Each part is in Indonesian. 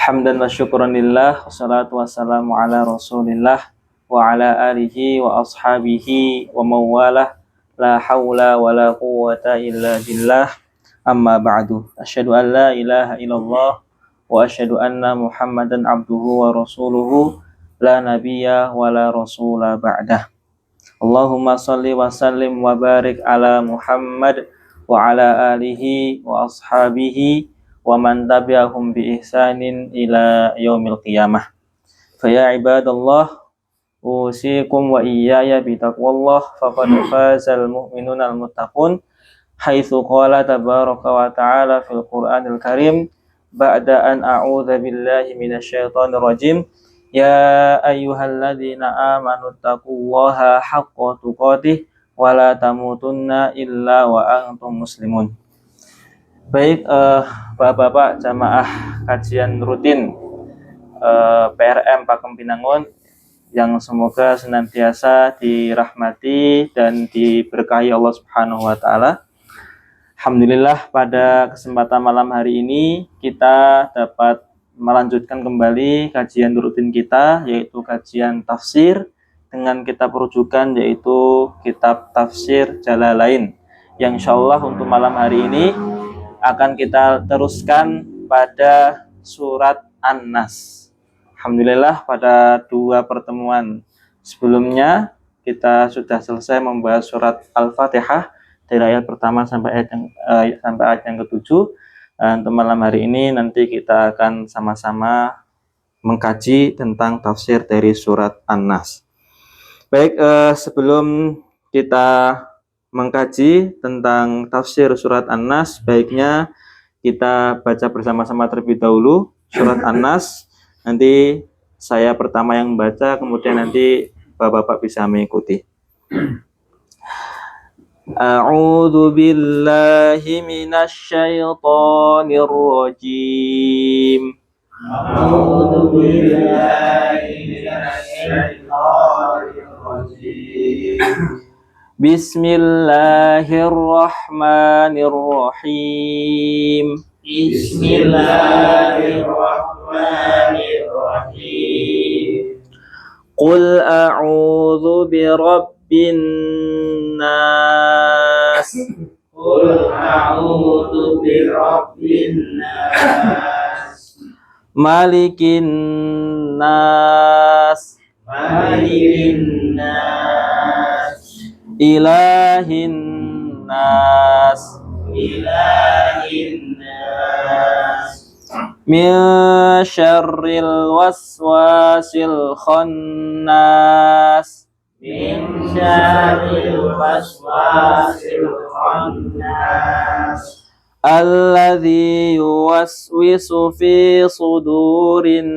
Hamdan wa syukran lillah, wassalatu wassalamu ala rasulillah wa ala alihi wa ashabihi wa mawalah, la hawla wa la quwwata illa billah, amma ba'du. Asyhadu an la ilaha illallah wa asyhadu anna muhammadan abduhu wa rasuluhu, la nabiyya wa la rasula ba'dah. Allahumma salli wa sallim wa barik ala Muhammad wa ala alihi wa ashabihi wa man tabi'ahum bi ihsanin ila yaumil qiyamah. Fa ya ibadallah, usikum wa iyaya bi taqwallah, faqad fazal mu'minuna al-muttaqun, haitsu qala tabaraka wa ta'ala fil Qur'anil Karim ba'da an a'udzu billahi minasyaitonir rajim. Ya ayyuhalladzina amanu taqullaha haqqa tuqatih wa la tamutunna illa wa antum muslimun. Baik, Bapak-bapak jamaah kajian rutin PRM Pakem Binangun yang semoga senantiasa dirahmati dan diberkahi Allah Subhanahu wa taala. Alhamdulillah, pada kesempatan malam hari ini kita dapat melanjutkan kembali kajian rutin kita, yaitu kajian tafsir dengan kitab rujukan, yaitu kitab tafsir Jalalain, yang insyaallah untuk malam hari ini akan kita teruskan pada surat An-Nas. Alhamdulillah, pada dua pertemuan sebelumnya kita sudah selesai membahas surat Al-Fatihah dari ayat pertama sampai ayat yang ke-7. Untuk malam hari ini nanti kita akan sama-sama mengkaji tentang tafsir dari surat An-Nas. Baik, sebelum kita mengkaji tentang tafsir surat An-Nas, baiknya kita baca bersama-sama terlebih dahulu surat An-Nas. Nanti saya pertama yang membaca, kemudian nanti Bapak-bapak bisa mengikuti. A'udzu billahi minasy syaithanir rajim. A'udzu billahi minasy syaithanir rajim. Bismillahirrahmanirrahim. Bismillahirrahmanirrahim. Qul a'udzu birabbin nas. Qul a'udzu birabbin nas. Malikin nas. Malikin nas. Ilahin nas. Ilahin nas. Min syarril waswasil khannas. Min syarril waswasil khannas. Alladzi yuwaswisu fi sudurin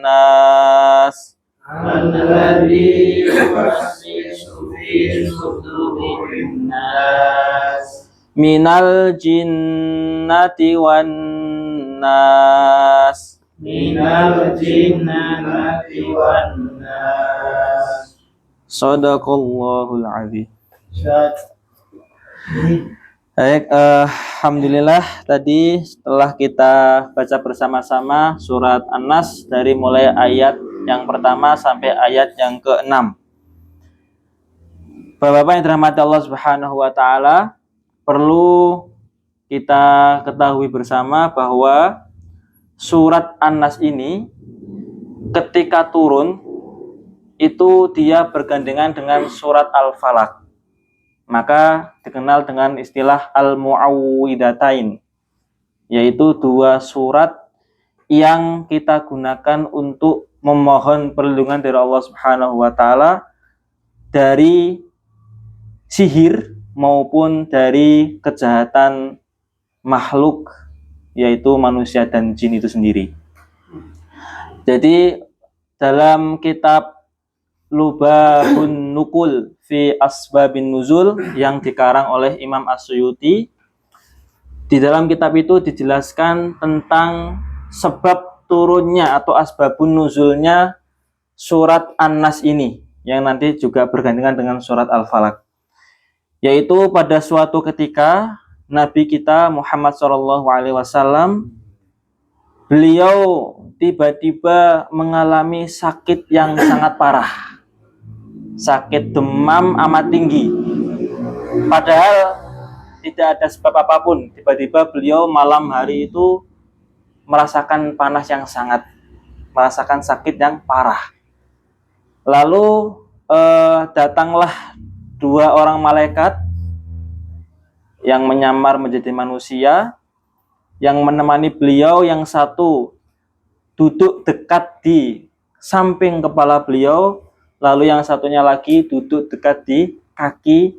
nas. Alladzi yuwaswisu fi sudurin nas. Minal jinnati wan nas. Minal jinnati wan nas. Shadaqallahul azim. Baik, alhamdulillah, tadi setelah kita baca bersama-sama surat An-Nas dari mulai ayat yang pertama sampai ayat yang ke-6. Bapak-bapak yang dirahmati Allah Subhanahu wa taala, perlu kita ketahui bersama bahwa surat An-Nas ini ketika turun itu dia bergandengan dengan surat Al-Falaq. Maka dikenal dengan istilah Al-Mu'awwidatain, yaitu dua surat yang kita gunakan untuk memohon perlindungan dari Allah Subhanahu wa taala dari sihir maupun dari kejahatan makhluk, yaitu manusia dan jin itu sendiri. Jadi dalam kitab Lubabun Nukul fi Asbabin Nuzul yang dikarang oleh Imam As-Suyuti, di dalam kitab itu dijelaskan tentang sebab turunnya atau asbabun nuzulnya surat An-Nas ini, yang nanti juga bergandengan dengan surat Al-Falaq. Yaitu pada suatu ketika Nabi kita Muhammad SAW, beliau tiba-tiba mengalami sakit yang sangat parah. Sakit demam amat tinggi. Padahal tidak ada sebab apapun. Tiba-tiba beliau malam hari itu merasakan panas yang sangat, merasakan sakit yang parah. Lalu datanglah dua orang malaikat yang menyamar menjadi manusia, yang menemani beliau. Yang satu duduk dekat di samping kepala beliau, lalu yang satunya lagi duduk dekat di kaki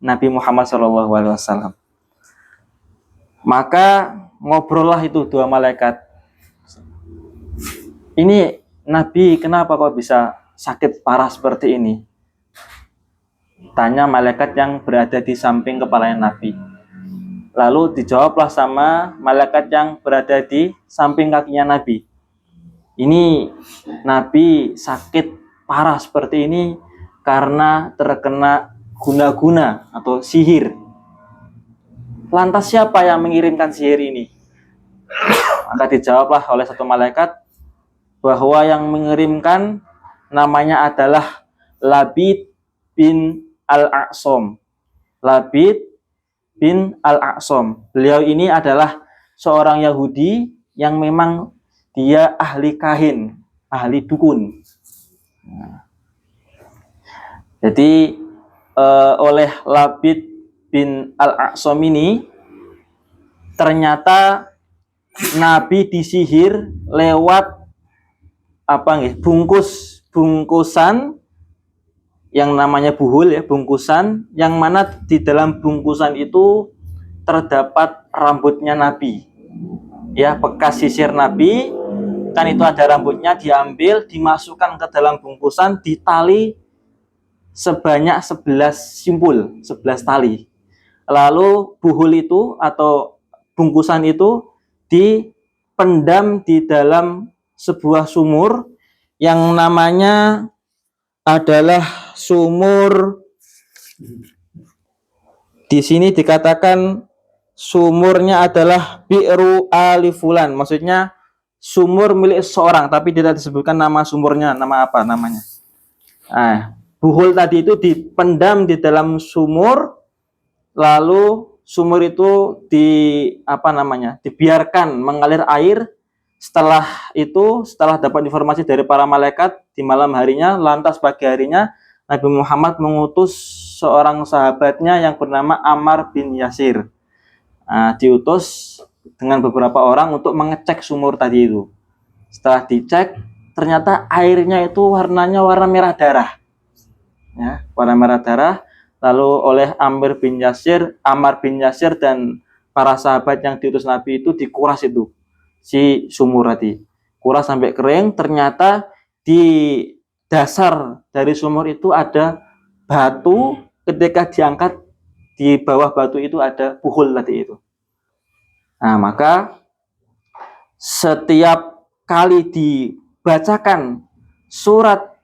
Nabi Muhammad SAW. Maka ngobrollah itu dua malaikat. Ini Nabi kenapa kok bisa sakit parah seperti ini? Tanya malaikat yang berada di samping kepalanya Nabi. Lalu dijawablah sama malaikat yang berada di samping kakinya Nabi. Ini Nabi sakit parah seperti ini karena terkena guna-guna atau sihir. Lantas siapa yang mengirimkan sihir ini? Maka dijawablah oleh satu malaikat bahwa yang mengirimkan namanya adalah Labid bin Al-A'sam. Labid bin Al-A'sam. Beliau ini adalah seorang Yahudi yang memang dia ahli kahin, ahli dukun. Jadi oleh Labid bin Al-A'sam ini ternyata Nabi disihir lewat bungkusan yang namanya buhul ya, bungkusan yang mana di dalam bungkusan itu terdapat rambutnya Nabi. Ya, bekas sisir Nabi, kan itu ada rambutnya, diambil, dimasukkan ke dalam bungkusan, ditali sebanyak 11 simpul, 11 tali. Lalu buhul itu atau bungkusan itu dipendam di dalam sebuah sumur yang namanya adalah sumur, di sini dikatakan sumurnya adalah Bi'ru Ali Fulan, maksudnya sumur milik seseorang, tapi tidak disebutkan nama sumurnya, nama apa namanya. Buhul tadi itu dipendam di dalam sumur, lalu sumur itu dibiarkan mengalir air. Setelah dapat informasi dari para malaikat di malam harinya, lantas pagi harinya Nabi Muhammad mengutus seorang sahabatnya yang bernama Ammar bin Yasir. Diutus dengan beberapa orang untuk mengecek sumur tadi itu. Setelah dicek, ternyata airnya itu warnanya warna merah darah. Ya, warna merah darah. Lalu oleh Ammar bin Yasir dan para sahabat yang diutus Nabi itu dikuras itu si sumur tadi, kuras sampai kering. Ternyata di dasar dari sumur itu ada batu. Ketika diangkat, di bawah batu itu ada buhul tadi itu. Maka setiap kali dibacakan surat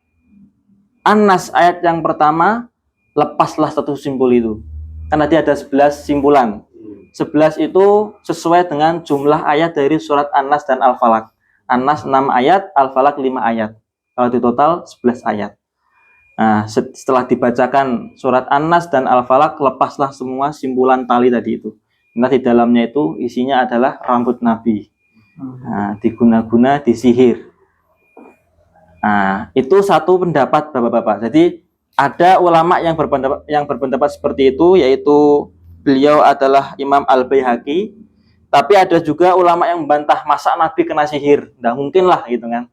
An-Nas ayat yang pertama, lepaslah satu simpul itu. Karena dia ada 11 simpulan. 11 itu sesuai dengan jumlah ayat dari surat An-Nas dan Al-Falaq. An-Nas 6 ayat, Al-Falaq 5 ayat. Kalau di total 11 ayat. Setelah dibacakan surat An-Nas dan Al-Falaq, lepaslah semua simpulan tali tadi itu. Nah, di dalamnya itu isinya adalah rambut Nabi. Diguna-guna, disihir. Itu satu pendapat Bapak-bapak. Jadi ada ulama yang berpendapat seperti itu, yaitu beliau adalah Imam Al-Baihaqi. Tapi ada juga ulama yang membantah, masa Nabi kena sihir? Nggak mungkin lah gitu kan.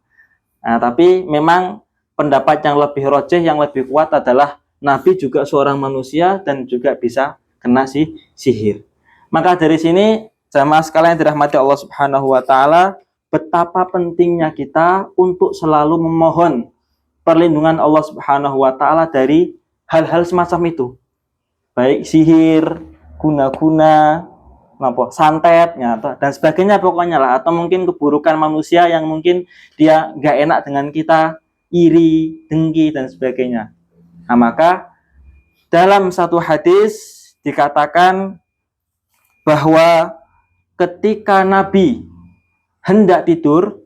Tapi memang pendapat yang lebih rojih, yang lebih kuat adalah Nabi juga seorang manusia dan juga bisa kena sihir. Maka dari sini jamaah sekalian yang dirahmati Allah Subhanahu wa taala, betapa pentingnya kita untuk selalu memohon perlindungan Allah Subhanahu wa taala dari hal-hal semacam itu. Baik sihir, guna-guna, santet, dan sebagainya pokoknya lah. Atau mungkin keburukan manusia yang mungkin dia nggak enak dengan kita, iri, dengki, dan sebagainya. Maka dalam satu hadis dikatakan bahwa ketika Nabi hendak tidur,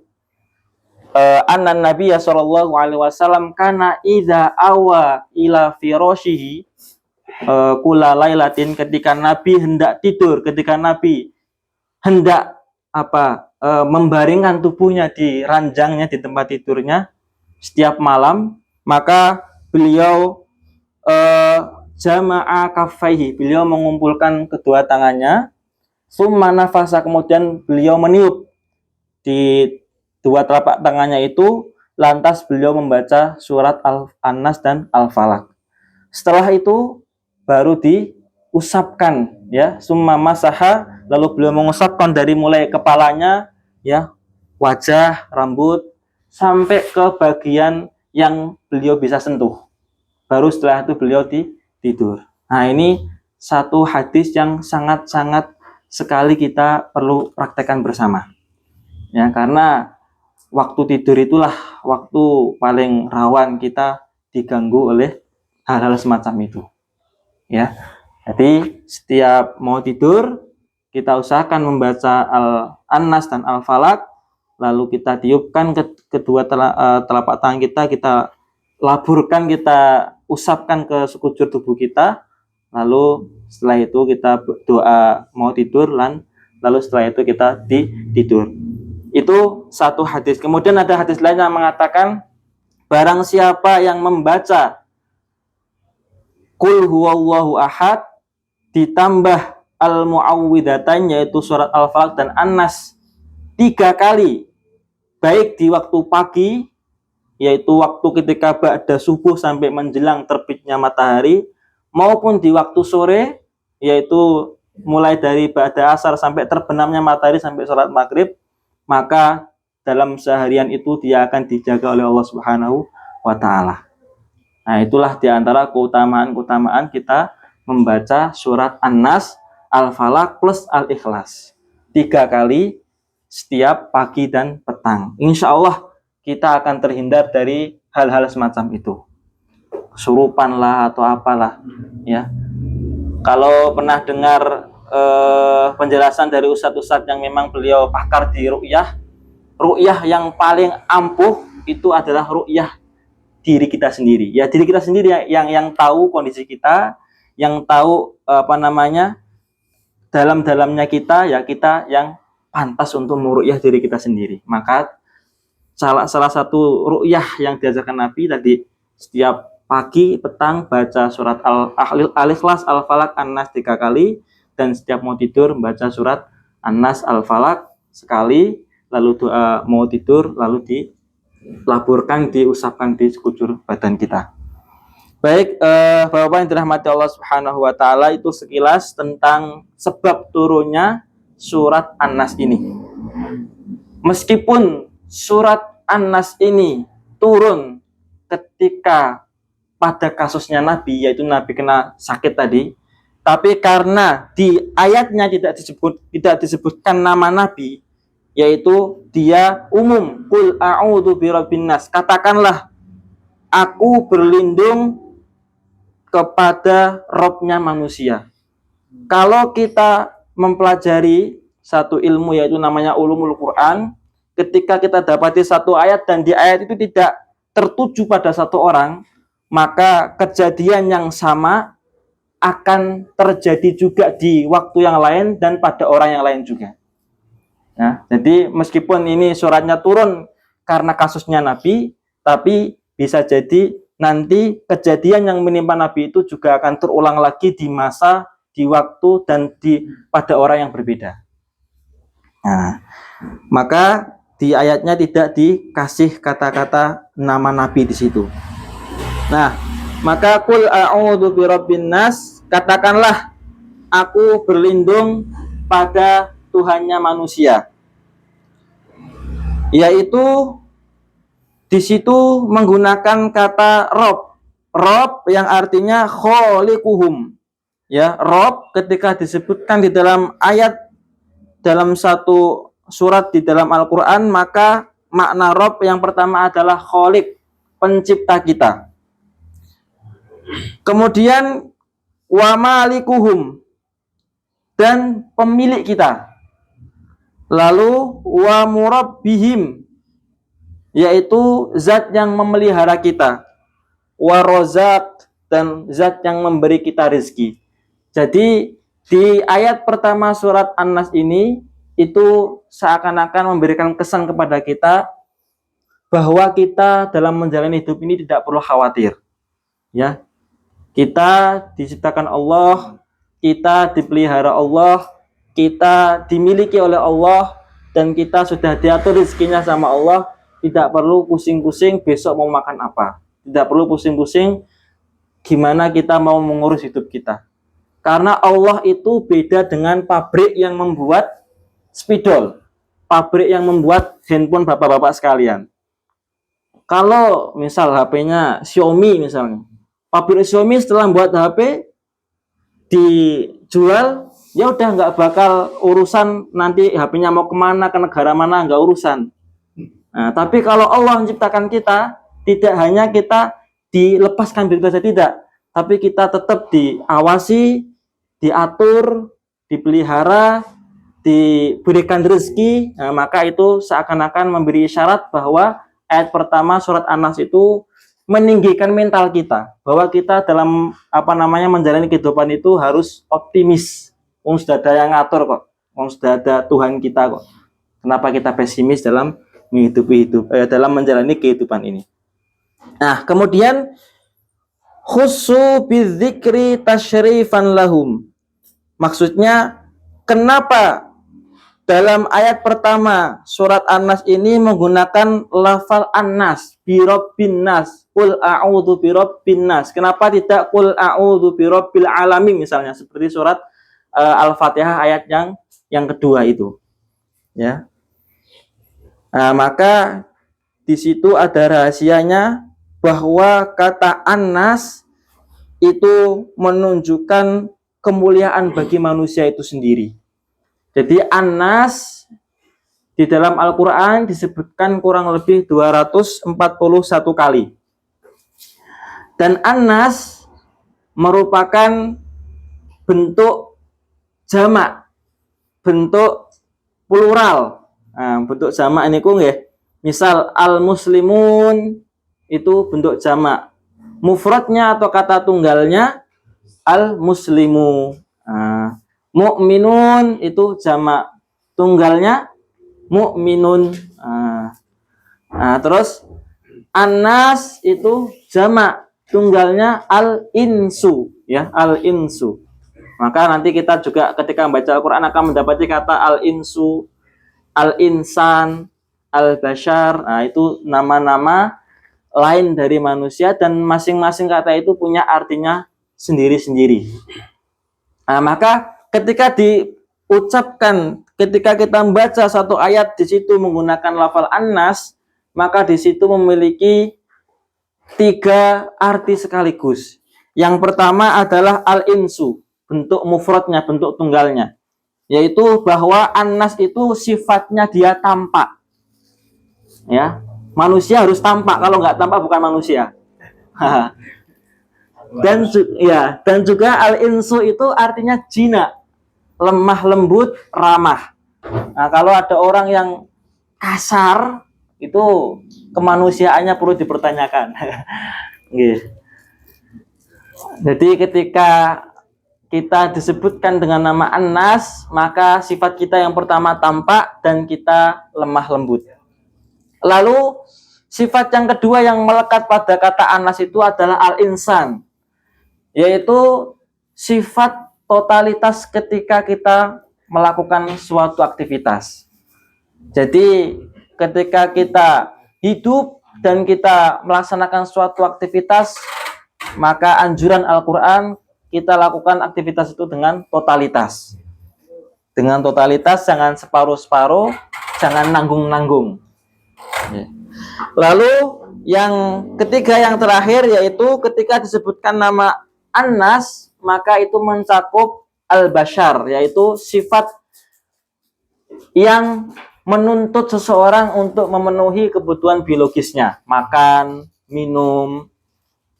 anna Nabiya sallallahu alaihi wasallam kana idza awa ila firashihi kula lailatin, ketika Nabi hendak tidur, ketika Nabi hendak membaringkan tubuhnya di ranjangnya, di tempat tidurnya setiap malam, maka beliau jama'a kaffaihi, beliau mengumpulkan kedua tangannya, summa nafasa, kemudian beliau meniup di dua telapak tangannya itu, lantas beliau membaca surat An-Nas dan Al-Falaq. Setelah itu baru diusapkan, ya, summa masaha, lalu beliau mengusapkan dari mulai kepalanya, ya, wajah, rambut, sampai ke bagian yang beliau bisa sentuh. Baru setelah itu beliau tidur. Nah, ini satu hadis yang sangat-sangat sekali kita perlu praktekkan bersama. Ya, karena waktu tidur itulah waktu paling rawan kita diganggu oleh hal-hal semacam itu. Ya. Jadi setiap mau tidur kita usahakan membaca An-Nas dan Al-Falaq, lalu kita tiupkan kedua telapak tangan kita laburkan, kita usapkan ke sekujur tubuh kita, lalu setelah itu kita doa mau tidur, lalu setelah itu kita tidur. Itu satu hadis. Kemudian ada hadis lain yang mengatakan, barang siapa yang membaca Qul huwallahu ahad ditambah al-mu'awwidhatain, yaitu surat Al-Falaq dan An-Nas 3 kali, baik di waktu pagi, yaitu waktu ketika ba'da subuh sampai menjelang terbitnya matahari, maupun di waktu sore, yaitu mulai dari ba'da asar sampai terbenamnya matahari sampai sholat maghrib, maka dalam seharian itu dia akan dijaga oleh Allah Subhanahu wa Ta'ala. Nah, itulah diantara keutamaan-keutamaan kita membaca surat An-Nas, Al-Falaq plus Al-Ikhlas 3 kali setiap pagi dan petang. Insya Allah kita akan terhindar dari hal-hal semacam itu, kesurupan lah atau apalah, ya. Kalau pernah dengar penjelasan dari ustadz-ustadz yang memang beliau pakar di ru'yah yang paling ampuh itu adalah ru'yah diri kita sendiri. Ya, diri kita sendiri yang tahu kondisi kita, yang tahu dalam-dalamnya kita, ya, kita yang pantas untuk meru'yah diri kita sendiri. Maka salah satu ru'yah yang diajarkan Nabi tadi, setiap pagi petang baca surat Al-Ikhlas, Al-Falaq, An-Nas 3 kali, dan setiap mau tidur baca surat An-Nas, Al-Falaq sekali, lalu doa mau tidur, lalu dilaburkan, diusapkan di sekujur badan kita. Baik, Bapak-Bapak yang dirahmati Allah Subhanahu wa Ta'ala, itu sekilas tentang sebab turunnya surat An-Nas ini. Meskipun surat An-Nas ini turun ketika pada kasusnya Nabi, yaitu Nabi kena sakit tadi, tapi karena di ayatnya tidak disebutkan nama Nabi, yaitu dia umum, Qul a'udzu birabbin nas, katakanlah aku berlindung kepada Robnya manusia. Kalau kita mempelajari satu ilmu, yaitu namanya ulumul Quran, ketika kita dapati satu ayat dan di ayat itu tidak tertuju pada satu orang, maka kejadian yang sama akan terjadi juga di waktu yang lain dan pada orang yang lain juga. Nah, jadi meskipun ini suratnya turun karena kasusnya Nabi, tapi bisa jadi nanti kejadian yang menimpa Nabi itu juga akan terulang lagi di masa, di waktu, dan pada orang yang berbeda. Nah, maka di ayatnya tidak dikasih kata-kata nama Nabi di situ. Nah, maka Qul a'udzu birabbin nas, katakanlah aku berlindung pada Tuhannya manusia. Yaitu di situ menggunakan kata Rob. Rob yang artinya kholiquhum. Ya, Rob ketika disebutkan di dalam ayat dalam satu surat di dalam Al-Qur'an, maka makna Rob yang pertama adalah kholiq, pencipta kita. Kemudian wa malikuhum, dan pemilik kita. Lalu wa murabbihim, yaitu zat yang memelihara kita, warozak, dan zat yang memberi kita rezeki. Jadi di ayat pertama surat An-Nas ini itu seakan-akan memberikan kesan kepada kita bahwa kita dalam menjalani hidup ini tidak perlu khawatir. Ya, kita diciptakan Allah, kita dipelihara Allah, kita dimiliki oleh Allah, dan kita sudah diatur rezekinya sama Allah. Tidak perlu pusing-pusing besok mau makan apa. Tidak perlu pusing-pusing gimana kita mau mengurus hidup kita. Karena Allah itu beda dengan pabrik yang membuat spidol, pabrik yang membuat handphone bapak-bapak sekalian. Kalau misal HP-nya Xiaomi misalnya, pabrik Xiaomi setelah buat HP dijual, ya udah nggak bakal urusan nanti HP-nya mau kemana, ke negara mana, nggak urusan. Nah, tapi kalau Allah menciptakan kita, tidak hanya kita dilepaskan begitu saja, tidak, tapi kita tetap diawasi, diatur, dipelihara, diberikan rezeki. Nah, maka itu seakan-akan memberi isyarat bahwa ayat pertama surat An-Nas itu meninggikan mental kita, bahwa kita dalam menjalani kehidupan itu harus optimis. Sudah ada yang ngatur kok, sudah ada Tuhan kita kok. Kenapa kita pesimis dalam dalam menjalani kehidupan ini? Nah, kemudian khussu bidzikri tasyrifan lahum. Maksudnya kenapa dalam ayat pertama surat An-Nas ini menggunakan lafal An-Nas, birabbin nas, qul a'udzu birabbin nas. Kenapa tidak qul a'udzu birabbil alamin misalnya, seperti surat Al-Fatihah ayat yang kedua itu. Ya. Nah, maka di situ ada rahasianya bahwa kata An-Nas itu menunjukkan kemuliaan bagi manusia itu sendiri. Jadi An-Nas di dalam Al-Quran disebutkan kurang lebih 241 kali. Dan An-Nas merupakan bentuk jamak, bentuk plural. Nah, bentuk jamak ini nggih. Misal al-muslimun itu bentuk jamak. Mufradnya atau kata tunggalnya al-muslimu. Nah, mu'minun itu jamak, tunggalnya mu'minun. Terus An-Nas itu jamak, tunggalnya al-insu, ya, al-insu. Maka nanti kita juga ketika membaca Al-Qur'an akan mendapati kata al-insu, al-insan, al-bashar. Nah, itu nama-nama lain dari manusia dan masing-masing kata itu punya artinya sendiri-sendiri. Nah, maka ketika diucapkan, ketika kita membaca satu ayat di situ menggunakan lafal An-Nas, maka di situ memiliki 3 arti sekaligus. Yang pertama adalah al-insu, bentuk mufradnya, bentuk tunggalnya, yaitu bahwa An-Nas itu sifatnya dia tampak. Ya, manusia harus tampak, kalau nggak tampak bukan manusia. Dan juga al-insu itu artinya jinak, lemah lembut, ramah. Nah, kalau ada orang yang kasar, itu kemanusiaannya perlu dipertanyakan. Jadi ketika kita disebutkan dengan nama An-Nas, maka sifat kita yang pertama tampak dan kita lemah lembut. Lalu sifat yang kedua yang melekat pada kata An-Nas itu adalah al-insan, yaitu sifat totalitas ketika kita melakukan suatu aktivitas. Jadi ketika kita hidup dan kita melaksanakan suatu aktivitas, maka anjuran Al-Quran kita lakukan aktivitas itu dengan totalitas. Dengan totalitas, jangan separuh-separuh, jangan nanggung-nanggung. Lalu yang ketiga, yang terakhir, yaitu ketika disebutkan nama An-Nas, maka itu mencakup al-bashar, yaitu sifat yang menuntut seseorang untuk memenuhi kebutuhan biologisnya, makan, minum,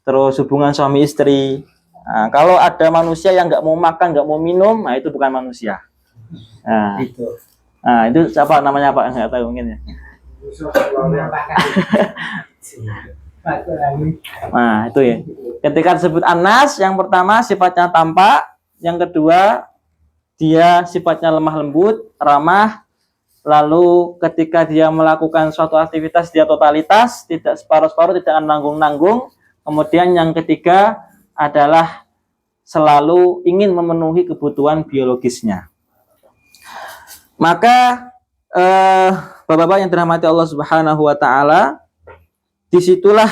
terus hubungan suami istri. Nah, kalau ada manusia yang nggak mau makan, nggak mau minum, nah itu bukan manusia. Nah, itu siapa namanya, Pak? Nggak tahu mungkin ya. Nah, itu ya. Ketika disebut Anas, yang pertama sifatnya tampak, yang kedua dia sifatnya lemah lembut, ramah. Lalu ketika dia melakukan suatu aktivitas dia totalitas, tidak separuh-separuh, tidak nanggung-nanggung. Kemudian yang ketiga adalah selalu ingin memenuhi kebutuhan biologisnya. Maka Bapak-bapak yang dirahmati Allah Subhanahu wa taala, disitulah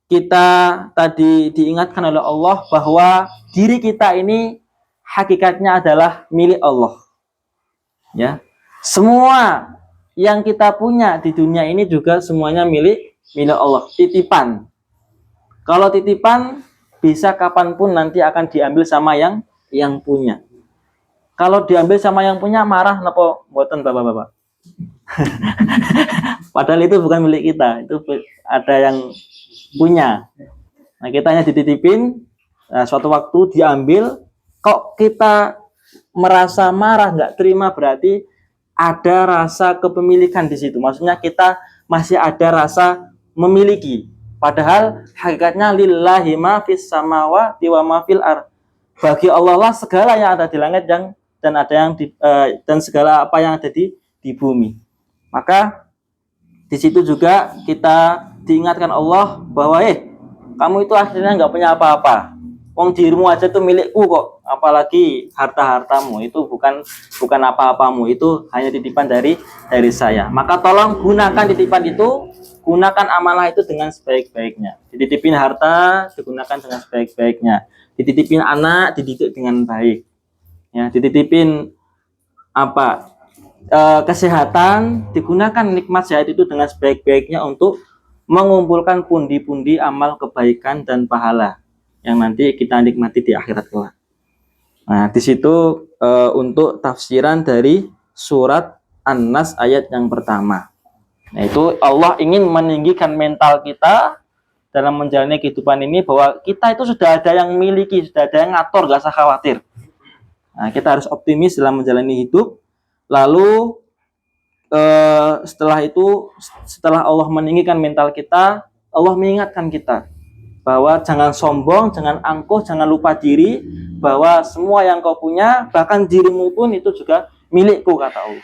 kita tadi diingatkan oleh Allah bahwa diri kita ini hakikatnya adalah milik Allah. Ya. Semua yang kita punya di dunia ini juga semuanya milik Allah, titipan. Kalau titipan bisa kapanpun nanti akan diambil sama yang punya. Kalau diambil sama yang punya marah napa mboten Bapak-bapak? Padahal itu bukan milik kita, itu ada yang punya. Nah, kita hanya dititipin, suatu waktu diambil, kok kita merasa marah, nggak terima, berarti ada rasa kepemilikan di situ. Maksudnya kita masih ada rasa memiliki. Padahal hakikatnya lillahi ma fis samawati wa ma fil ardh. Bagi Allah lah segala yang ada di langit dan ada yang dan segala apa yang ada di bumi. Maka di situ juga kita diingatkan Allah bahwa kamu itu akhirnya nggak punya apa-apa. Wong dirimu aja itu milikku kok, apalagi harta-hartamu itu bukan apa-apamu, itu hanya titipan dari saya. Maka tolong gunakan titipan itu, gunakan amanah itu dengan sebaik-baiknya. Dititipin harta, digunakan dengan sebaik-baiknya. Dititipin anak, dididik dengan baik. Ya, dititipin kesehatan, digunakan nikmat sehat itu dengan sebaik-baiknya untuk mengumpulkan pundi-pundi amal kebaikan dan pahala yang nanti kita nikmati di akhirat kelak. Nah, di situ untuk tafsiran dari surat An-Nas ayat yang pertama. Nah, itu Allah ingin meninggikan mental kita dalam menjalani kehidupan ini, bahwa kita itu sudah ada yang miliki, sudah ada yang ngatur, gak usah khawatir. Nah, kita harus optimis dalam menjalani hidup. Lalu setelah Allah meninggikan mental kita, Allah mengingatkan kita bahwa jangan sombong, jangan angkuh, jangan lupa diri, bahwa semua yang kau punya, bahkan dirimu pun itu juga milikku, kata Allah.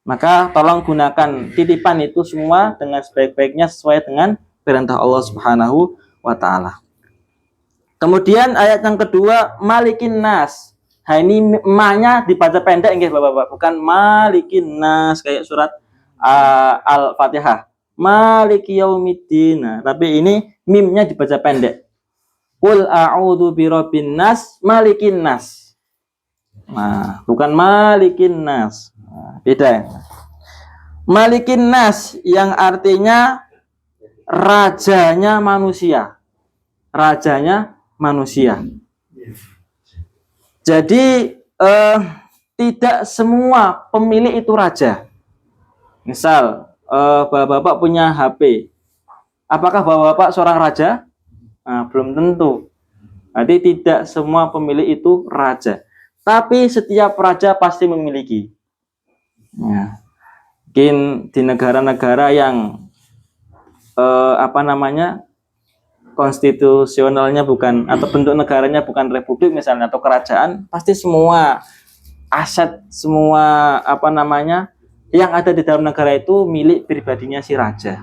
Maka tolong gunakan titipan itu semua dengan sebaik-baiknya sesuai dengan perintah Allah Subhanahu wa taala. Kemudian ayat yang kedua, Malikin Nas. Nah, ini ma-nya dibaca pendek nggih Bapak-bapak, bukan Malikin Nas kayak surat Al-Fatihah. Maliki yaumiddin. Nah, tapi ini mimnya dibaca pendek. Qul a'udzu birabbin nas, malikin nas. Nah, bukan malikin nas. Nah, beda. Malikin nas yang artinya rajanya manusia. Rajanya manusia. Jadi tidak semua pemilik itu raja. Misal bapak-bapak punya HP. Apakah bapak-bapak seorang raja? Nah, belum tentu. Jadi tidak semua pemilik itu raja. Tapi setiap raja pasti memiliki. Ya. Mungkin di negara-negara yang konstitusionalnya bukan, atau bentuk negaranya bukan republik misalnya, atau kerajaan, pasti semua aset, semua yang ada di dalam negara itu milik pribadinya si raja.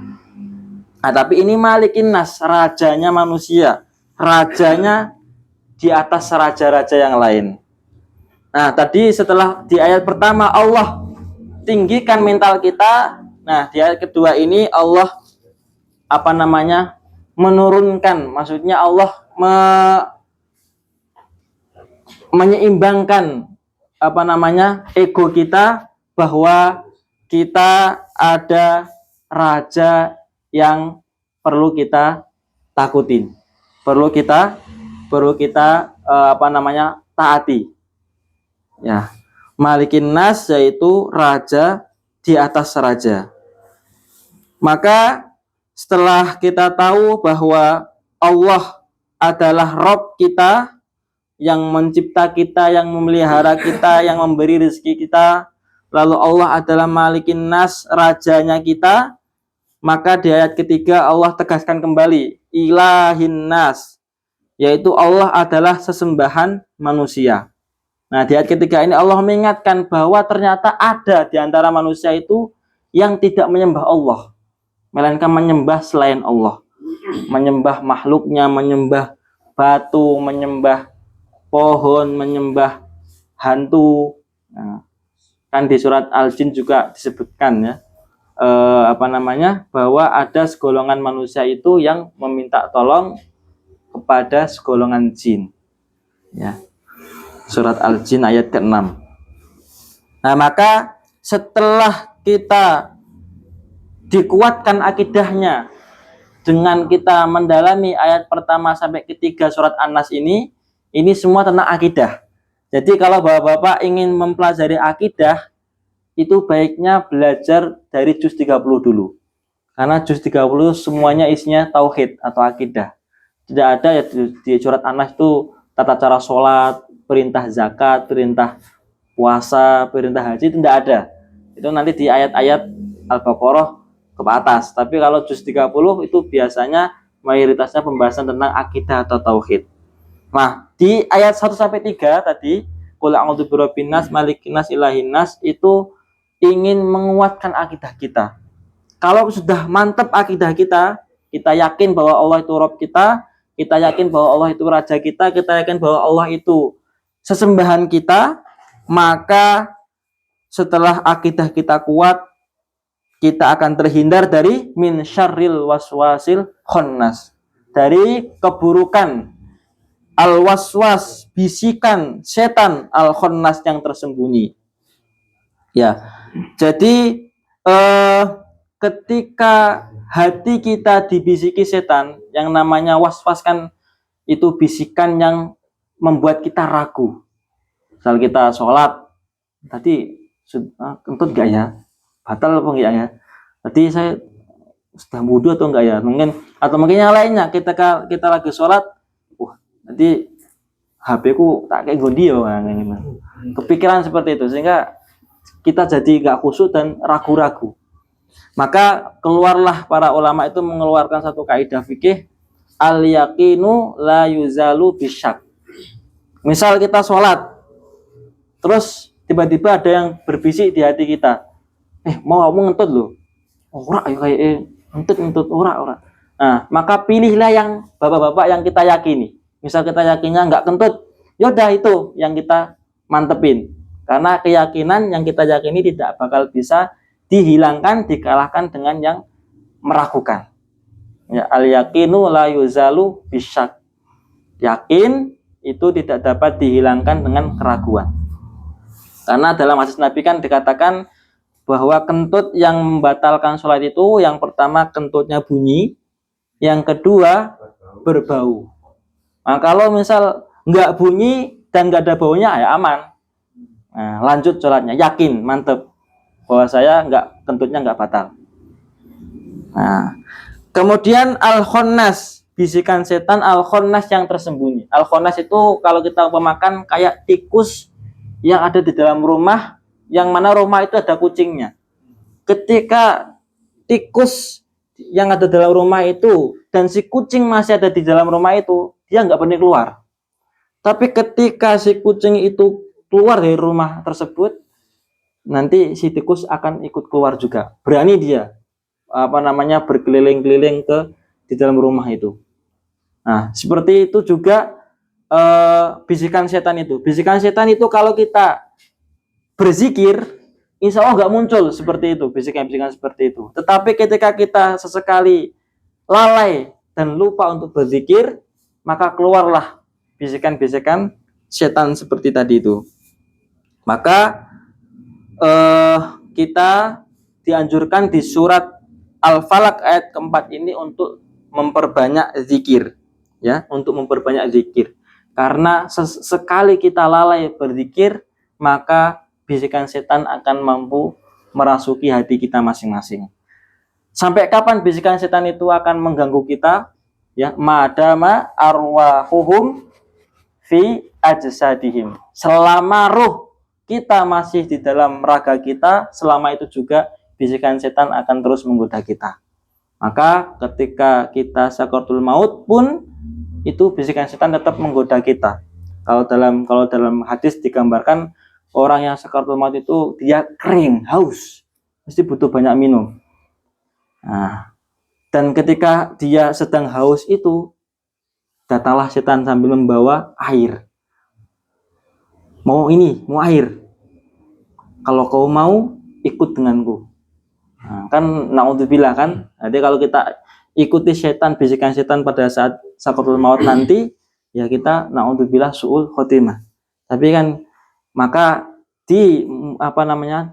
Nah, tapi ini Malikin Nas, rajanya manusia, rajanya di atas raja-raja yang lain. Nah, tadi setelah di ayat pertama Allah tinggikan mental kita. Nah, di ayat kedua ini Allah menurunkan, maksudnya Allah menyeimbangkan ego kita, bahwa kita ada raja yang perlu kita takutin, perlu kita taati. Ya, Malikin Nas yaitu raja di atas raja. Maka setelah kita tahu bahwa Allah adalah Rabb kita, yang mencipta kita, yang memelihara kita, yang memberi rezeki kita, lalu Allah adalah Malikin Nas, rajanya kita, maka di ayat ketiga Allah tegaskan kembali Ilahin Nas, yaitu Allah adalah sesembahan manusia. Nah, di ayat ketiga ini Allah mengingatkan bahwa ternyata ada di antara manusia itu yang tidak menyembah Allah, melainkan menyembah selain Allah, menyembah makhluknya, menyembah batu, menyembah pohon, menyembah hantu. Nah, kan di surat Al-Jin juga disebutkan ya, bahwa ada segolongan manusia itu yang meminta tolong kepada segolongan jin. Ya. Surat Al-Jin ayat ke-6. Nah, maka setelah kita dikuatkan akidahnya dengan kita mendalami ayat pertama sampai ketiga surat An-Nas ini semua tentang akidah. Jadi kalau Bapak-bapak ingin mempelajari akidah, itu baiknya belajar dari juz 30 dulu. Karena juz 30 semuanya isinya tauhid atau akidah. Tidak ada ya di surat An-Nas itu tata cara sholat, perintah zakat, perintah puasa, perintah haji, itu tidak ada. Itu nanti di ayat-ayat Al-Baqarah ke atas. Tapi kalau juz 30 itu biasanya mayoritasnya pembahasan tentang akidah atau tauhid. Nah, di ayat 1 sampai 3 tadi, qul a'udzu birabbin nas, malikin nas, ilahin nas, itu ingin menguatkan akidah kita. Kalau sudah mantap akidah kita, kita yakin bahwa Allah itu Rabb kita yakin bahwa Allah itu raja kita yakin bahwa Allah itu sesembahan kita, maka setelah akidah kita kuat, kita akan terhindar dari min syarril waswasil khannas, dari keburukan al-waswas, bisikan setan, al-khannas yang tersembunyi. Ya. Jadi ketika hati kita dibisiki setan, yang namanya waswas kan itu bisikan yang membuat kita ragu. Misal kita sholat, tadi kentut gak ya? Batal apa enggak ya? Tadi saya sudah wudu atau enggak ya? Mungkin yang lainnya, kita lagi sholat, nanti HP ku tak kayak godio, kepikiran seperti itu, sehingga kita jadi gak khusyuk dan ragu-ragu. Maka keluarlah para ulama itu mengeluarkan satu kaidah fikih, al yaqinu la yuzalu bisyak. Misal kita sholat, terus tiba-tiba ada yang berbisik di hati kita, mau kamu ngentut loh, ora ayo kayak ngentut ora. Nah, maka pilihlah yang bapak-bapak yang kita yakini. Misal kita yakinnya nggak kentut, yaudah itu yang kita mantepin. Karena keyakinan yang kita yakini tidak bakal bisa dihilangkan, dikalahkan dengan yang meragukan. Ya, al yaqinu la yuzalu bisyak. Yakin itu tidak dapat dihilangkan dengan keraguan. Karena dalam hadis Nabi kan dikatakan bahwa kentut yang membatalkan sholat itu, yang pertama kentutnya bunyi, yang kedua berbau. Nah, kalau misal nggak bunyi dan nggak ada baunya, ya aman. Nah, lanjut sholatnya, yakin, mantep bahwa saya kentutnya nggak batal. Nah, kemudian al-khannas, bisikan setan, al-khannas yang tersembunyi. Al-khannas itu kalau kita umpamakan kayak tikus yang ada di dalam rumah, yang mana rumah itu ada kucingnya. Ketika tikus yang ada dalam rumah itu dan si kucing masih ada di dalam rumah itu, dia nggak berani keluar. Tapi ketika si kucing itu keluar dari rumah tersebut, nanti si tikus akan ikut keluar juga. Berani dia berkeliling-keliling di dalam rumah itu. Nah, seperti itu juga bisikan setan itu. Bisikan setan itu kalau kita berzikir, insya Allah nggak muncul seperti itu, bisikan-bisikan seperti itu. Tetapi ketika kita sesekali lalai dan lupa untuk berzikir, maka keluarlah bisikan-bisikan setan seperti tadi itu. Maka kita dianjurkan di surat Al-Falaq ayat keempat ini untuk memperbanyak zikir, ya, untuk memperbanyak zikir. Karena sekali kita lalai berzikir, maka bisikan setan akan mampu merasuki hati kita masing-masing. Sampai kapan bisikan setan itu akan mengganggu kita? Ya, madama arwahuhum fi ajsadihim. Selama ruh kita masih di dalam raga kita, selama itu juga bisikan setan akan terus menggoda kita. Maka ketika kita sakaratul maut pun itu bisikan setan tetap menggoda kita. Kalau dalam hadis digambarkan orang yang sakaratul maut itu dia kering, haus, mesti butuh banyak minum. Nah, dan ketika dia sedang haus itu, datanglah setan sambil membawa air. Mau air. Kalau kau mau, ikut denganku. Nah, kan naudzubillah kan. Jadi kalau kita ikuti setan, bisikan setan pada saat sakaratul maut nanti, ya kita naudzubillah suul khotimah. Tapi kan maka di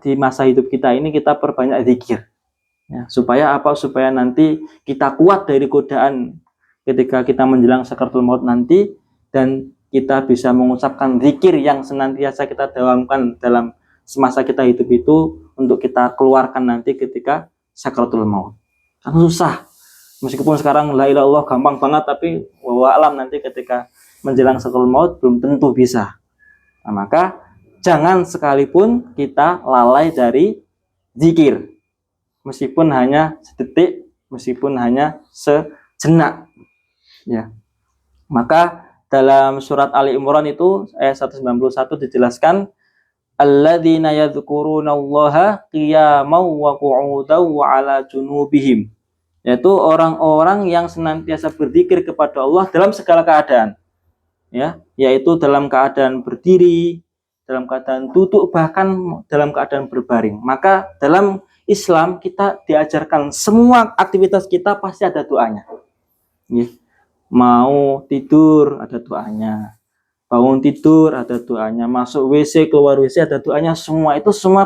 di masa hidup kita ini kita perbanyak zikir. Ya, supaya nanti kita kuat dari godaan ketika kita menjelang sakaratul maut nanti, dan kita bisa mengucapkan zikir yang senantiasa kita dawamkan dalam semasa kita hidup itu untuk kita keluarkan nanti ketika sakaratul maut. Kan susah. Meskipun sekarang la ilaha illallah gampang banget, tapi wallahu alam nanti ketika menjelang sakaratul maut belum tentu bisa. Nah, maka jangan sekalipun kita lalai dari zikir. Meskipun hanya sedetik, meskipun hanya sejenak. Ya. Maka dalam surat Ali Imran itu ayat 191 dijelaskan, alladzina yadhkurunallaha qiyaman wa qu'udan wa 'ala junubihim. Yaitu orang-orang yang senantiasa berzikir kepada Allah dalam segala keadaan. Ya, yaitu dalam keadaan berdiri, dalam keadaan duduk, bahkan dalam keadaan berbaring. Maka dalam Islam kita diajarkan semua aktivitas kita pasti ada doanya. Mau tidur ada doanya, bangun tidur ada doanya, masuk WC keluar WC ada doanya. Semua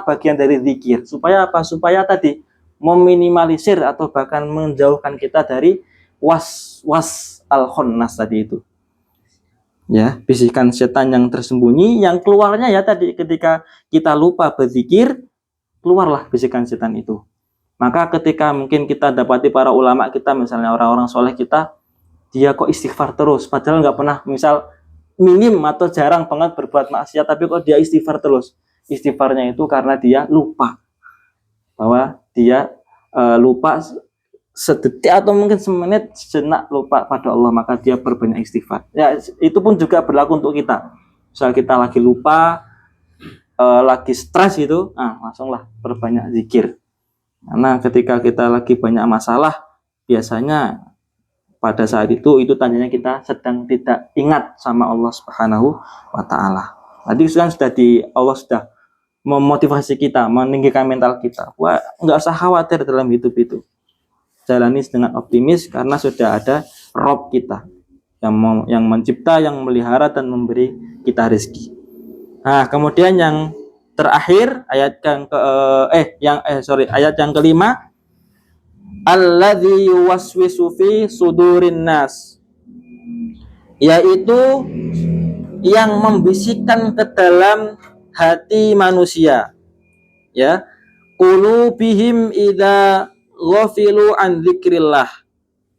bagian dari zikir. Supaya apa? Supaya tadi meminimalisir atau bahkan menjauhkan kita dari was al-khannas tadi itu. Ya, bisikan setan yang tersembunyi, yang keluarnya ya tadi ketika kita lupa berzikir, keluarlah bisikan setan itu. Maka ketika mungkin kita dapati para ulama kita, misalnya orang-orang soleh kita, dia kok istighfar terus, padahal nggak pernah, misal minim atau jarang banget berbuat maksiat, tapi kok dia istighfar terus. Istighfarnya itu karena dia lupa, bahwa dia lupa sedetik atau mungkin semenit, sejenak lupa pada Allah, maka dia berbanyak istighfar. Ya, itu pun juga berlaku untuk kita. Misal kita lagi lupa, lagi stres itu, langsunglah berbanyak zikir. Karena ketika kita lagi banyak masalah, biasanya pada saat itu tandanya kita sedang tidak ingat sama Allah Subhanahu wa taala. Tadi kan Allah sudah memotivasi kita, meninggikan mental kita. Wah, enggak usah khawatir dalam hidup itu. Jalani dengan optimis karena sudah ada Rob kita yang mencipta, yang memelihara dan memberi kita rezeki. Nah, kemudian yang terakhir ayat yang kelima, alladzi yuwaswisu fi sudurin nas, yaitu yang membisikkan ke dalam hati manusia, ya, qulubihim idza ghafilu an dzikrillah.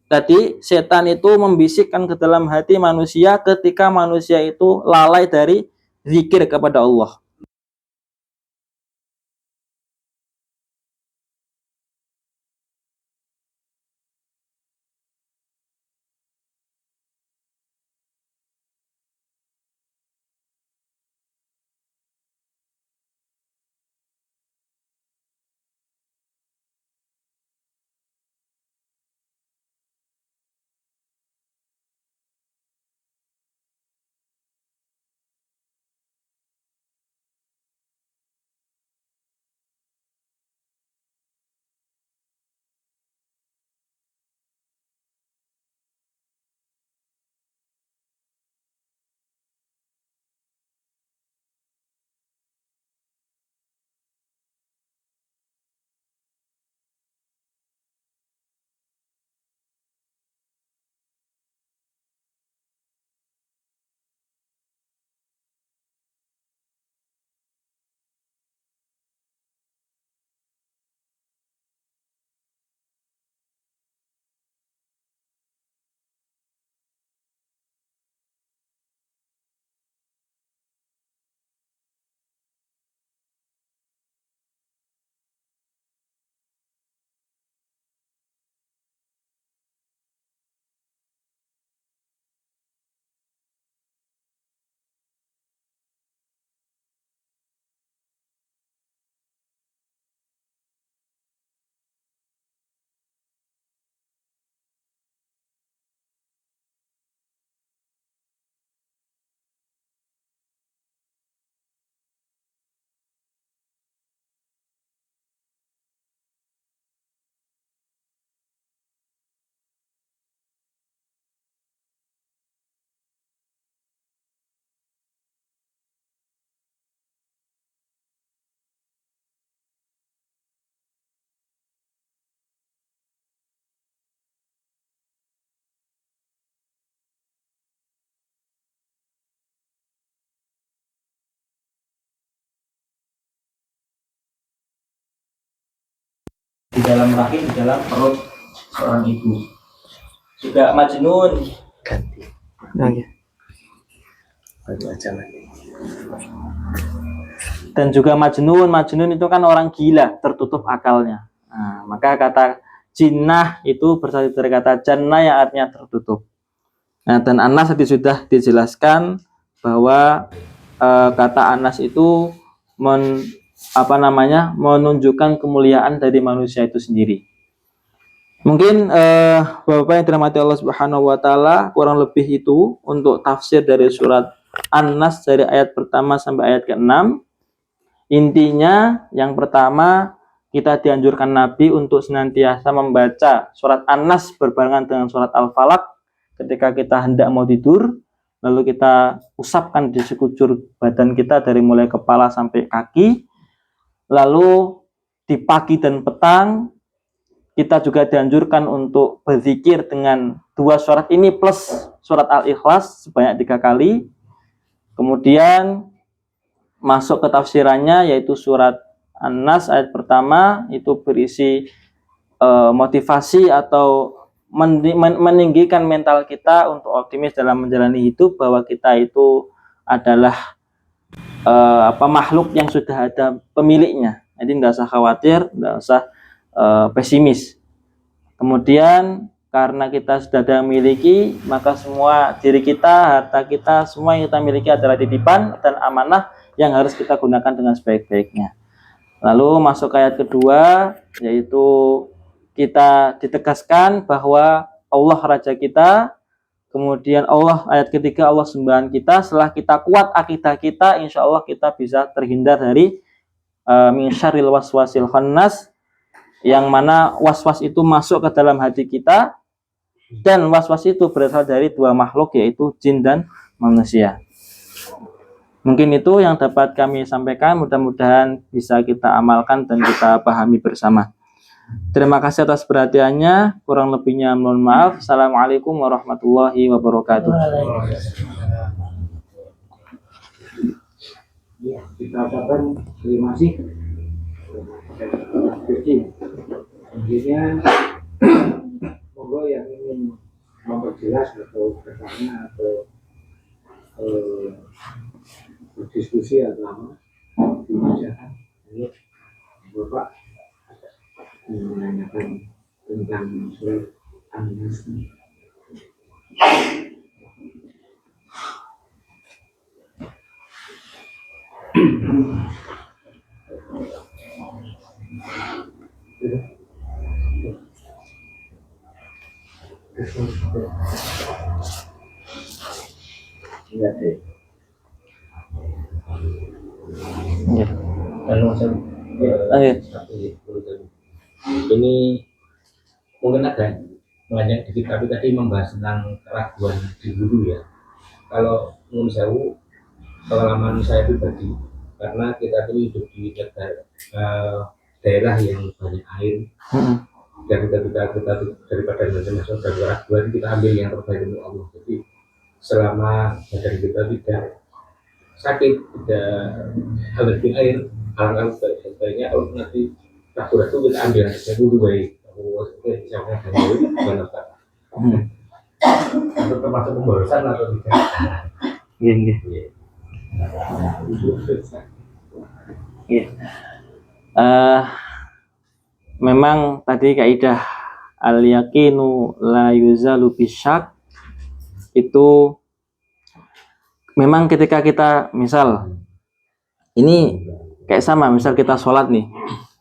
Tadi setan itu membisikkan ke dalam hati manusia ketika manusia itu lalai dari zikir kepada Allah. di dalam rahim, di dalam perut seorang ibu. Juga majnun. Ganti. Oke. Baru aja nanti. Dan juga majnun, majnun itu kan orang gila, tertutup akalnya. Nah, maka kata jinnah itu berasal dari kata jannah yang artinya tertutup. Nah, dan anas tadi sudah dijelaskan bahwa kata anas itu menunjukkan kemuliaan dari manusia itu sendiri. Mungkin Bapak yang dirahmati Allah Subhanahu wa taala, kurang lebih itu untuk tafsir dari surat An-Nas dari ayat pertama sampai ayat ke-6. Intinya yang pertama, kita dianjurkan Nabi untuk senantiasa membaca surat An-Nas berbarengan dengan surat Al-Falaq ketika kita hendak mau tidur, lalu kita usapkan di sekujur badan kita dari mulai kepala sampai kaki. Lalu di pagi dan petang kita juga dianjurkan untuk berzikir dengan dua surat ini plus surat Al-Ikhlas sebanyak 3 kali. Kemudian masuk ke tafsirannya, yaitu surat An-Nas ayat pertama itu berisi motivasi atau meninggikan mental kita untuk optimis dalam menjalani hidup, bahwa kita itu adalah makhluk yang sudah ada pemiliknya. Jadi tidak usah khawatir, tidak usah pesimis. Kemudian karena kita sudah ada memiliki, maka semua diri kita, harta kita, semua yang kita miliki adalah titipan dan amanah yang harus kita gunakan dengan sebaik-baiknya. Lalu masuk ke ayat kedua, yaitu kita ditegaskan bahwa Allah Raja kita. Kemudian Allah, ayat ketiga, Allah sembahan kita. Setelah kita kuat akidah kita, insya Allah kita bisa terhindar dari min syarril waswasil khannas, yang mana waswas itu masuk ke dalam hati kita, dan waswas itu berasal dari dua makhluk, yaitu jin dan manusia. Mungkin itu yang dapat kami sampaikan, mudah-mudahan bisa kita amalkan dan kita pahami bersama. Terima kasih atas perhatiannya, kurang lebihnya mohon maaf. Assalamualaikum warahmatullahi wabarakatuh. Ya, kita ucapkan terima kasih. Selanjutnya, monggo yang ingin memperjelas atau bertanya atau berdiskusi atau apa, dibacakan. Ini Bapak menanyakan tentang surat An-Nas. Ini mungkin ada banyak dikit, tapi tadi membahas tentang keraguan di hulu ya. Kalau menurut saya, pengalaman saya pribadi, karena kita tuh hidup di daerah yang banyak air, dan ketika kita daripada masuk dari keraguan, kita ambil yang terbaik untuk Allah. Jadi selama badan kita tidak sakit, tidak alergi air, alangkah sebaiknya kalau nanti ragu-ragu kita ambil aja dulu baik. Itu termasuk pemborosan atau tidak? Iya. Memang tadi kaidah al-yaqinu la yuzalu bisyak itu memang ketika kita misal ini kayak sama, misal kita sholat nih,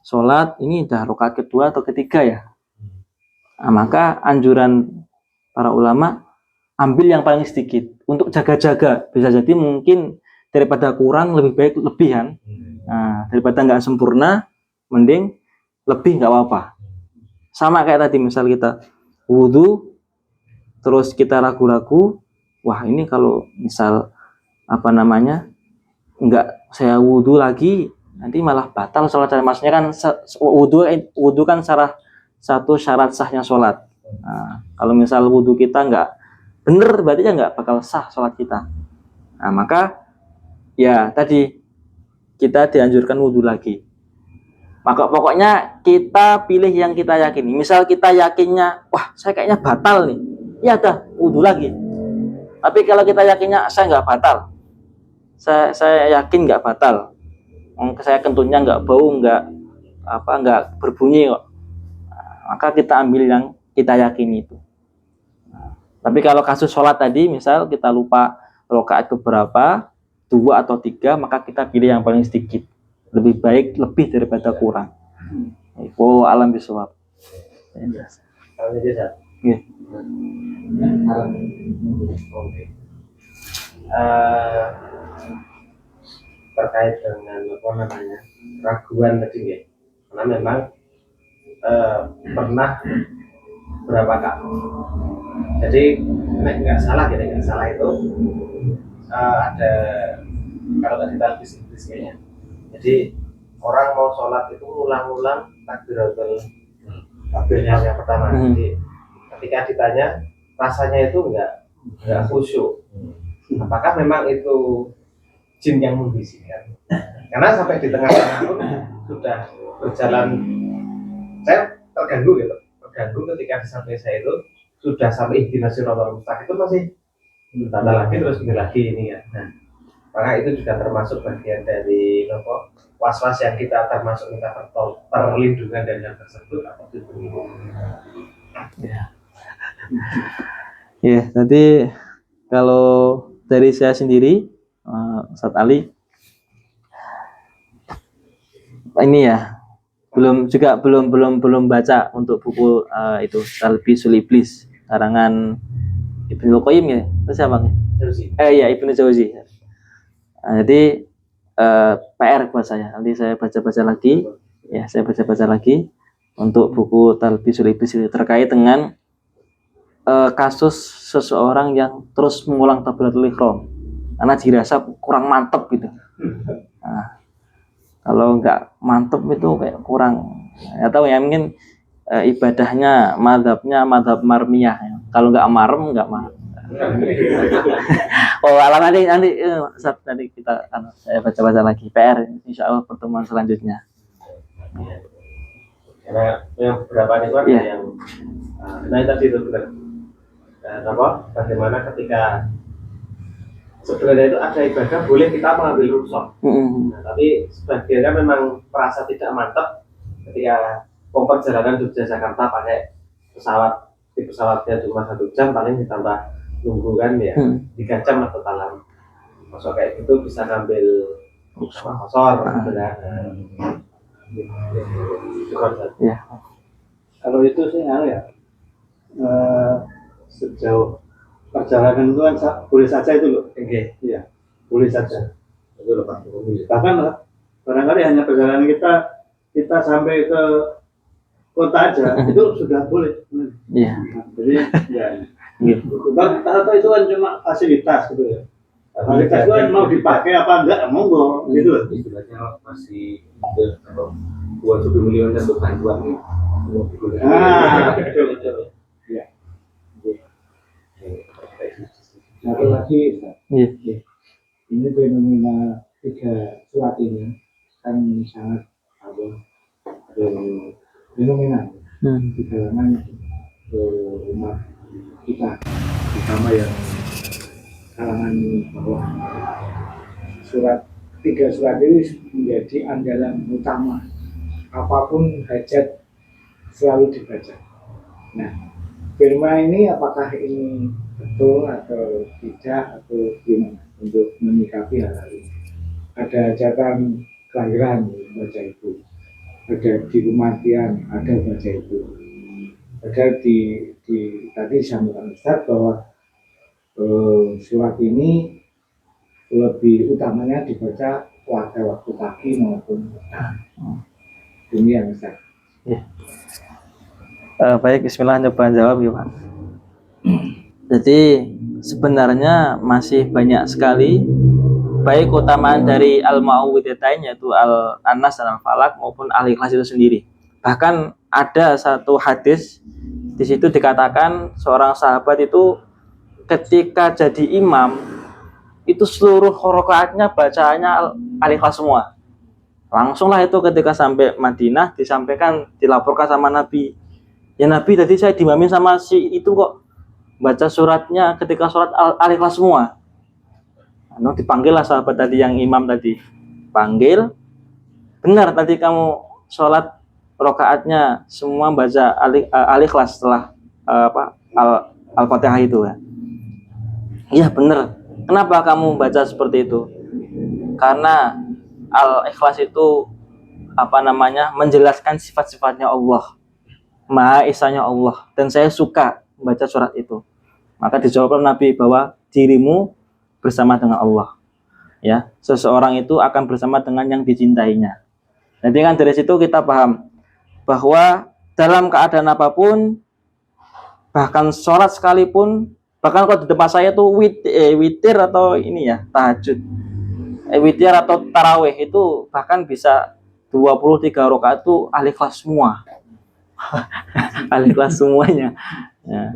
sholat ini udah rakaat kedua atau ketiga ya, nah, maka anjuran para ulama ambil yang paling sedikit untuk jaga-jaga. Bisa jadi mungkin daripada kurang lebih baik lebihan. Nah, daripada nggak sempurna mending lebih, nggak apa-apa. Sama kayak tadi misal kita wudhu terus kita ragu-ragu, wah ini kalau misal nggak saya wudhu lagi nanti malah batal sholat. Maksudnya kan wudhu kan salah satu syarat sahnya sholat. Nah, kalau misal wudhu kita nggak bener, berarti ya nggak bakal sah sholat kita. Nah, maka ya tadi kita dianjurkan wudhu lagi. Maka pokoknya kita pilih yang kita yakini. Misal kita yakinnya, wah saya kayaknya batal nih, ya dah wudhu lagi. Tapi kalau kita yakinnya saya nggak batal, saya yakin nggak batal, saya kentutnya nggak bau, nggak berbunyi kok, maka kita ambil yang kita yakini itu. Tapi kalau kasus sholat tadi, misal kita lupa rakaat keberapa, 2 atau 3, maka kita pilih yang paling sedikit. Lebih baik lebih daripada kurang. Oh, alam bisawab. Kalau ini Ustaz. Iya. Oke. Terkait dengan apa namanya keraguan tadi ya, karena memang pernah berapa kali. Jadi nggak salah itu ada kalau tadi talbis kayaknya. Jadi orang mau sholat itu ulang-ulang takbiratul yang pertama. Jadi ketika ditanya rasanya itu nggak khusyuk. Apakah memang itu jin yang membisikkan? Karena sampai di tengah-tengah pun sudah berjalan, saya terganggu ketika sampai saya itu sudah sampai ihdinas siratal mustaqim itu masih tanda lagi terus ini lagi ini ya. Nah, maka itu juga termasuk bagian dari was-was yang kita termasuk minta perlindungan dari yang tersebut atau itu. Ya, nanti kalau dari saya sendiri, Ustadz Ali, ini ya belum baca untuk buku itu Talbisul Iblis karangan Ibnu Qayyim ya, itu siapa nih? Ya Ibnu Jauzi. Nah, jadi PR buat saya. Nanti saya baca lagi untuk buku Talbisul Iblis itu terkait dengan kasus seseorang yang terus mengulang takbiratul ihram karena dirasa kurang mantep gitu. Nah, kalau nggak mantep itu kayak kurang, atau ya mungkin ibadahnya madhab marmiyah ya. Kalau nggak marem nggak marem. Oh alam nanti kita saya baca lagi PR, insya Allah pertemuan selanjutnya. Karena yang beberapa itu ada yang tadi itu benar. Bagaimana ketika sebenarnya itu ada ibadah boleh kita mengambil rukhsah. Nah, tapi sebagiannya memang merasa tidak mantap ketika perjalanan Jogja Jakarta pakai pesawatnya cuma 1 jam, paling ditambah nunggu kan ya 3 jam atau talam. Masuk kayak gitu bisa ngambil kosor ya. Kalau itu sih sejauh perjalanan itu kan boleh saja itu loh. Iya, boleh saja. Itu lepas. Bahkan barangkali hanya perjalanan kita sampai ke kota aja itu sudah boleh. Iya. Jadi ya. Atau itu kan cuma fasilitas gitu ya. Fasilitas itu kan mau dipakai apa enggak, monggo gitu loh. Istilahnya masih buat 1 miliar untuk bantuan gitu. Betul. Ya. Satu lagi, ini fenomena 3 surat ini kan sangat fenomena di kalangan umat kita, terutama yang kalangan bawah. 3 surat ini menjadi andalan utama, apapun hajat selalu dibaca. Nah, firman ini apakah ini betul atau tidak atau gimana untuk menyikapi hal ini? Ada hajatan kelahiran baca itu, ada di kematian ada baca itu, ada di tadi disampaikan Ustaz bahwa surat ini lebih utamanya dibaca pada waktu pagi maupun petang. Demikian Ustaz. Ya. Baik, bismillah, coba jawab ya Pak. Jadi sebenarnya masih banyak sekali baik keutamaan dari al-mu'awwidhatain yaitu al-Nas dan al-Falaq maupun al-Ikhlas itu sendiri. Bahkan ada satu hadis di situ dikatakan seorang sahabat itu ketika jadi imam itu seluruh rakaatnya bacaannya al-Ikhlas semua. Langsunglah itu ketika sampai Madinah disampaikan, dilaporkan sama Nabi. Ya Nabi, tadi saya dimamin sama si itu kok baca suratnya ketika surat Al-Ikhlas semua. Dipanggil lah sahabat tadi yang imam tadi. Panggil, benar tadi kamu sholat rokaatnya semua baca Al-Ikhlas setelah Al-Fatihah itu ya. Iya benar. Kenapa kamu baca seperti itu? Karena Al-Ikhlas itu menjelaskan sifat-sifatnya Allah, Maha Esanya Allah, dan saya suka membaca surat itu. Maka dijawab Nabi bahwa dirimu bersama dengan Allah. Ya, seseorang itu akan bersama dengan yang dicintainya. Jadi kan dari situ kita paham bahwa dalam keadaan apapun, bahkan sholat sekalipun, bahkan kalau di depan saya tuh witir atau ini ya tahajud, witir atau tarawih itu bahkan bisa 23 rakaat itu ahli kelas semua. Ahli kelas semuanya. Ya.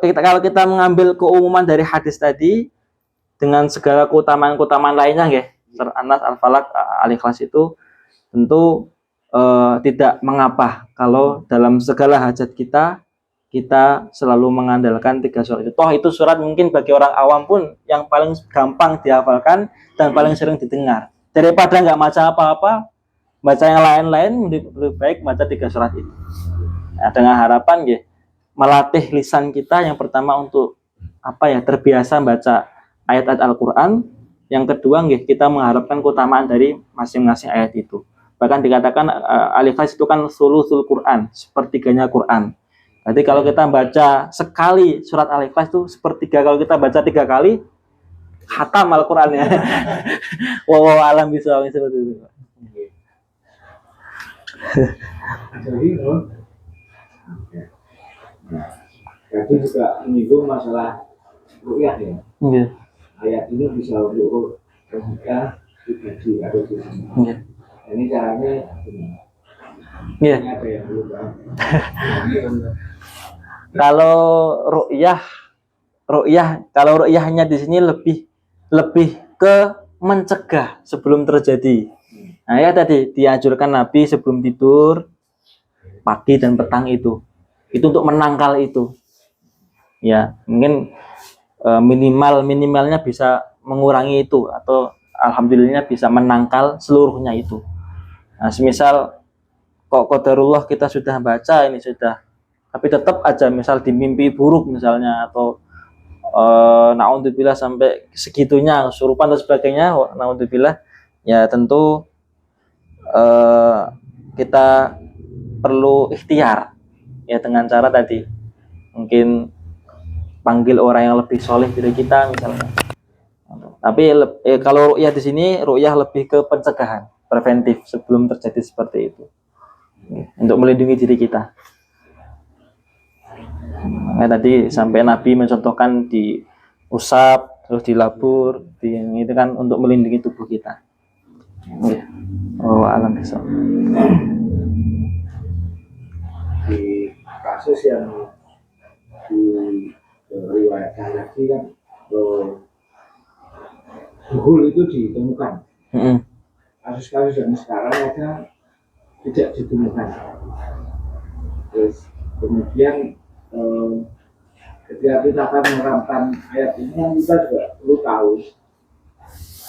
Kalau kita mengambil keumuman dari hadis tadi dengan segala keutamaan lainnya nggih, Anas, Al-Falaq, Al-Ikhlas itu tentu tidak mengapa kalau dalam segala hajat kita selalu mengandalkan 3 surat itu. Toh itu surat mungkin bagi orang awam pun yang paling gampang dihafalkan dan paling sering didengar. Daripada nggak baca apa-apa, baca yang lain-lain lebih baik baca 3 surat itu. Nah, dengan harapan ya melatih lisan kita yang pertama untuk terbiasa baca ayat-ayat Al-Qur'an. Yang kedua nggih, kita mengharapkan keutamaan dari masing-masing ayat itu. Bahkan dikatakan Al-Ikhlas itu kan sulusul Quran, sepertiganya Quran. Jadi kalau kita baca sekali surat Al-Ikhlas itu sepertiga, kalau kita baca 3 kali khatam Al-Qur'annya. Wallahu a'lam bishawab seperti itu. Jadi juga menyinggung masalah ru'yah ya. Iya. Ayat ini bisa untuk ketika dibagi atau disini. Iya. Ini caranya ini. Iya. Ini ada yang belum paham. Kalau kalau ru'yahnya di sini lebih ke mencegah sebelum terjadi. Nah ya tadi dianjurkan Nabi sebelum tidur pagi dan petang itu untuk menangkal itu. Ya mungkin minimalnya bisa mengurangi itu, atau alhamdulillahnya bisa menangkal seluruhnya itu. Nah semisal kok qadarullah kita sudah baca ini sudah, tapi tetap aja misal di mimpi buruk misalnya, atau naudzubillah sampai segitunya kesurupan dan sebagainya, naudzubillah, ya tentu kita perlu ikhtiar ya dengan cara tadi mungkin panggil orang yang lebih soleh dari kita misalnya. Tapi kalau ru'yah di sini ru'yah lebih ke pencegahan, preventif sebelum terjadi seperti itu, untuk melindungi diri kita. Nah, tadi sampai Nabi mencontohkan diusap terus dilabur, itu kan untuk melindungi tubuh kita. Oh alam besok. Di kasus yang diriwayatkan lagi kan duhul itu ditemukan. Kasus-kasus yang sekarang ada tidak ditemukan. Terus kemudian ketika kita akan menerapkan ayat ini, kita juga perlu tahu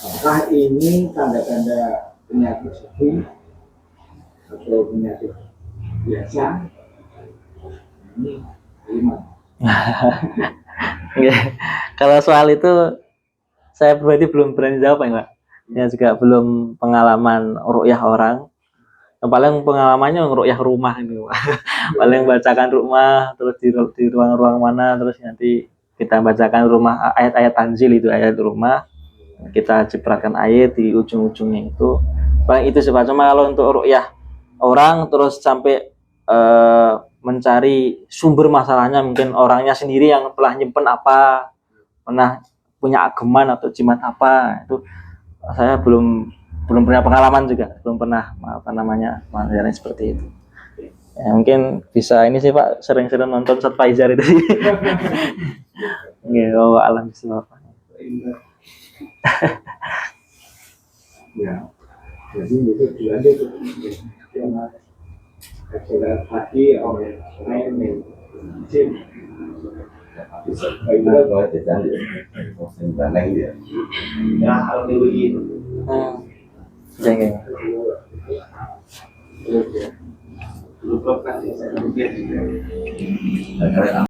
apakah ini tanda-tanda penyakit sedih atau penyakit biasa. Ini iman. Kalau soal itu saya pribadi belum berani jawab ya Pak. Ya juga belum pengalaman ru'yah orang. Yang paling pengalamannya ru'yah rumah ini Pak. Paling bacakan rumah, terus di ruang-ruang mana, terus nanti kita bacakan rumah ayat-ayat tanzil itu, ayat rumah, kita ciprakan air di ujung-ujungnya itu. Paling itu sih Pak. Cuma kalau untuk ru'yah orang terus sampai mencari sumber masalahnya, mungkin orangnya sendiri yang pernah nyimpen apa, pernah punya ageman atau jimat apa, itu saya belum pernah pengalaman juga, belum pernah menjalani seperti itu. Ya, mungkin bisa ini sih Pak, sering-sering nonton Ustaz Faizar itu. Nggih, alam bismillah. Ya, jadi itu dilanjut Saudara pagi main nih Jim Nah, kalau jajan dia, musim taneng dia. Ya, kalau dia begitu. Jangan. terus ya lupa kasih saya